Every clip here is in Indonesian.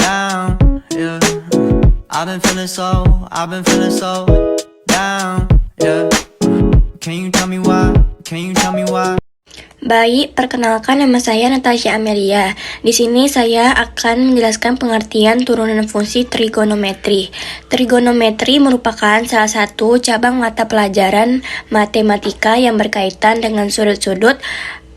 down, yeah. I've been feeling so down, yeah. Can you tell me why? Can you tell me why? Baik, perkenalkan nama saya Natasha Amelia. Di sini saya akan menjelaskan pengertian turunan fungsi trigonometri. Trigonometri merupakan salah satu cabang mata pelajaran matematika yang berkaitan dengan sudut-sudut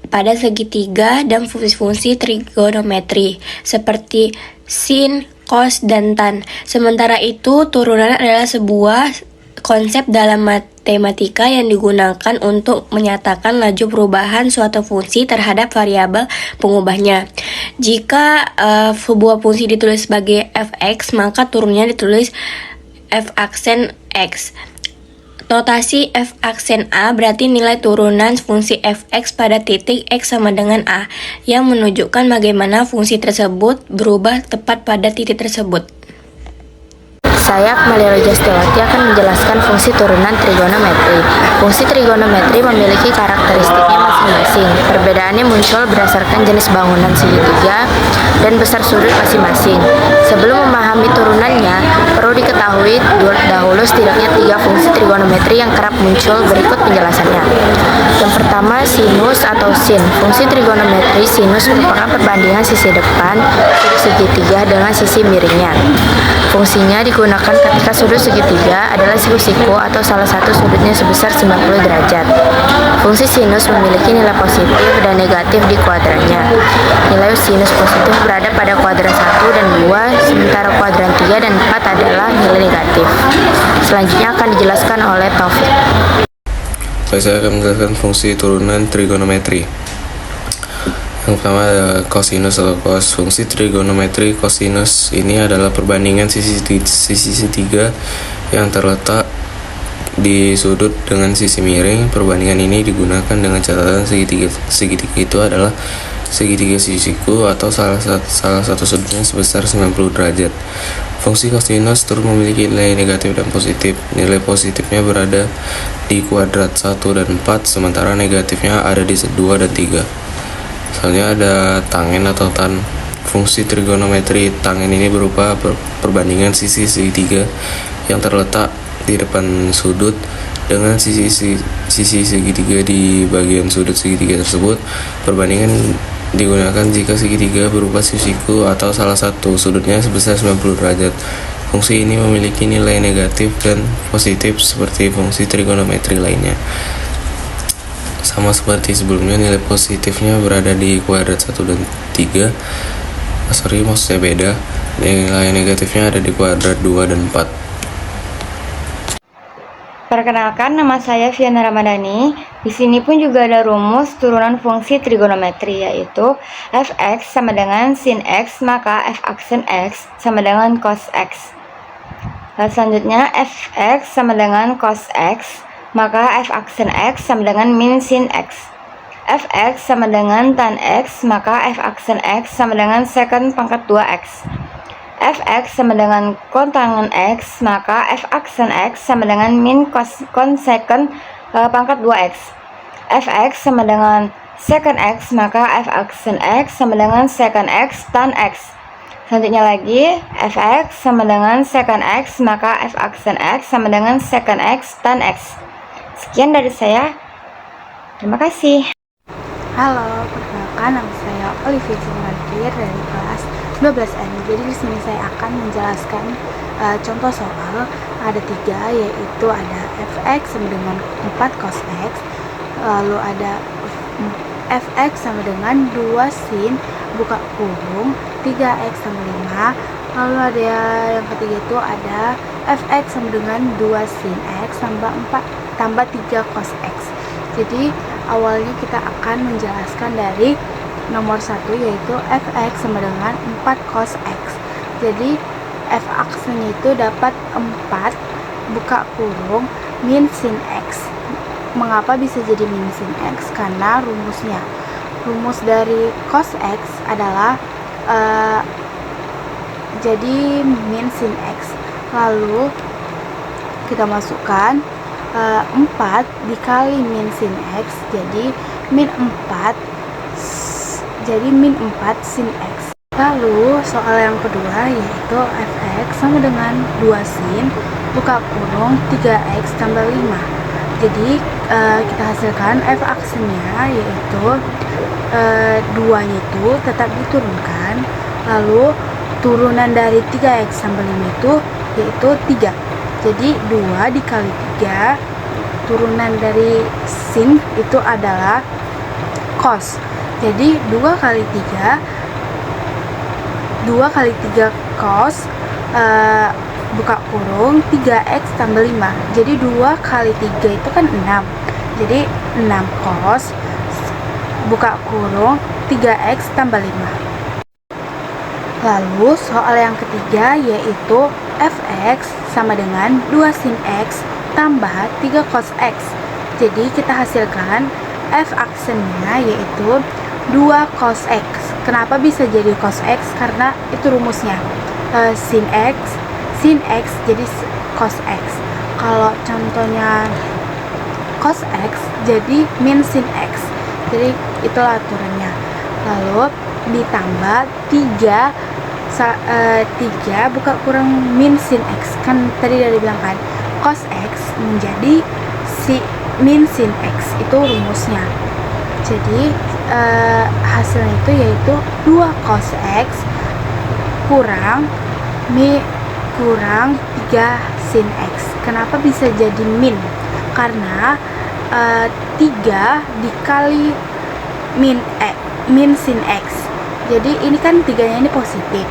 pada segitiga dan fungsi-fungsi trigonometri seperti sin, cos, dan tan. Sementara itu, turunan adalah sebuah konsep dalam matematika yang digunakan untuk menyatakan laju perubahan suatu fungsi terhadap variabel pengubahnya. Jika sebuah fungsi ditulis sebagai f(x), maka turunnya ditulis f aksen x. Notasi f aksen A berarti nilai turunan fungsi f(x) pada titik x sama dengan A, yang menunjukkan bagaimana fungsi tersebut berubah tepat pada titik tersebut. Saya, Kamalia Rojastewati, akan menjelaskan fungsi turunan trigonometri. Fungsi trigonometri memiliki karakteristiknya masing-masing. Perbedaannya muncul berdasarkan jenis bangunan segitiga dan besar sudut masing-masing. Sebelum memahami turunannya, perlu diketahui dahulu setidaknya 3 fungsi trigonometri yang kerap muncul. Berikut penjelasannya. Yang pertama, sinus atau sin. Fungsi trigonometri sinus merupakan perbandingan sisi depan sudut segitiga dengan sisi miringnya. Fungsinya digunakan ketika sudut segitiga adalah siku-siku atau salah satu sudutnya sebesar 90 derajat. Fungsi sinus memiliki nilai positif dan negatif di kuadrannya. Nilai sinus positif berada pada kuadran 1 dan 2, sementara kuadran 3 dan 4 adalah nilai negatif. Selanjutnya akan dijelaskan oleh Taufik. Saya akan menjelaskan fungsi turunan trigonometri. Yang pertama adalah kosinus atau cos. Fungsi trigonometri kosinus ini adalah perbandingan sisi segitiga yang terletak di sudut dengan sisi miring. Perbandingan ini digunakan dengan catatan segitiga itu adalah segitiga sisiku atau salah satu sudutnya sebesar 90 derajat. Fungsi kosinus terus memiliki nilai negatif dan positif. Nilai positifnya berada di kuadrat 1 dan 4, sementara negatifnya ada di 2 dan 3. Selanjutnya ada tangen atau tan. Fungsi trigonometri tangen ini berupa perbandingan sisi segitiga yang terletak di depan sudut dengan sisi segitiga di bagian sudut segitiga tersebut. Perbandingan digunakan jika segitiga berupa sisiku atau salah satu sudutnya sebesar 90 derajat. Fungsi ini memiliki nilai negatif dan positif seperti fungsi trigonometri lainnya. Sama seperti sebelumnya, nilai positifnya berada di kuadrat 1 dan 3. Maksudnya beda. Nilai negatifnya ada di kuadrat 2 dan 4. Perkenalkan, nama saya Fiana Ramadhani. Di sini pun juga ada rumus turunan fungsi trigonometri, yaitu f(x) sama dengan sin x, maka f aksen x sama dengan cos x. Lalu selanjutnya f(x) sama dengan cos x, maka f aksen x sama dengan min sin x. Fx sama dengan tan x, maka f aksen x sama dengan secant pangkat 2x. Fx sama dengan kontangen x, maka f aksen x sama dengan min secant pangkat 2x. Fx sama dengan secant x, maka f aksen x sama dengan secant x tan x. Selanjutnya lagi, fx sama dengan secant x, maka f aksen x sama dengan secant x tan x. Sekian dari saya. Terima kasih. Halo, perkenalkan nama saya Olivia Simantir dari kelas 12N. Jadi di sini saya akan menjelaskan contoh soal. Ada 3, yaitu ada fx sama dengan 4 cos x, lalu ada fx sama dengan 2 sin buka kurung 3x sama 5, lalu ada yang ketiga itu ada fx sama dengan 2 sin x tambah 3 cos x. Jadi awalnya kita akan menjelaskan dari nomor 1, yaitu fx sama dengan 4 cos x. Jadi f aksennya itu dapat 4 buka kurung min sin x. Mengapa bisa jadi min sin x? Karena rumus dari cos x adalah jadi min sin x. Lalu kita masukkan 4 dikali min sin x, jadi min 4 sin x. Lalu soal yang kedua yaitu fx sama dengan 2 sin buka kurung 3x tambah 5. Jadi kita hasilkan f aksennya yaitu 2 itu tetap diturunkan, lalu turunan dari 3x tambah 5 itu yaitu 3. Jadi 2 dikali 3, turunan dari sin itu adalah cos. Jadi 2 kali 3 cos buka kurung 3x tambah 5. Jadi 2 kali 3 itu kan 6. Jadi 6 cos buka kurung 3x tambah 5. Lalu soal yang ketiga yaitu fx sama dengan 2 sin x tambah 3 cos x. Jadi kita hasilkan f aksennya yaitu 2 cos x. Kenapa bisa jadi cos x? Karena itu rumusnya sin x jadi cos x. Kalau contohnya cos x jadi min sin x. Jadi itulah aturannya. Lalu ditambah 3 buka kurang min sin x. Kan tadi udah dibilang kan cos x menjadi min sin x, itu rumusnya. Jadi hasilnya itu yaitu 2 cos x kurang 3 sin x. Kenapa bisa jadi min? Karena 3 dikali min sin x. Jadi ini kan 3-nya ini positif.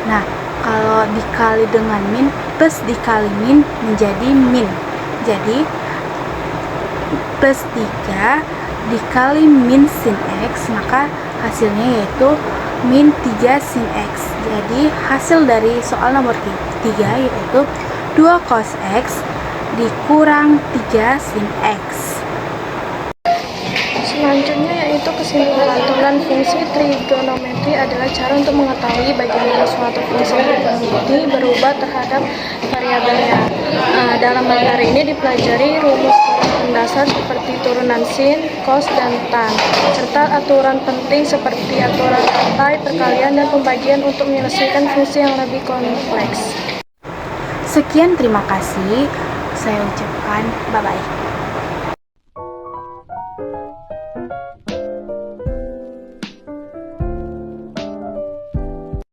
Nah, kalau dikali dengan min plus dikali min menjadi min. Jadi plus 3 dikali min sin x, maka hasilnya yaitu min 3 sin x. Jadi hasil dari soal nomor 3 yaitu 2 cos x dikurang 3 sin x. Selanjutnya yaitu kesimpulan. Turunan fungsi trigonometri adalah cara untuk mengetahui bagaimana suatu fungsi trigonometri berubah terhadap variabelnya. Dalam materi ini dipelajari rumus dasar seperti turunan sin, cos, dan tan, serta aturan penting seperti aturan rantai, perkalian, dan pembagian untuk menyelesaikan fungsi yang lebih kompleks. Sekian, terima kasih. Saya ucapkan bye-bye.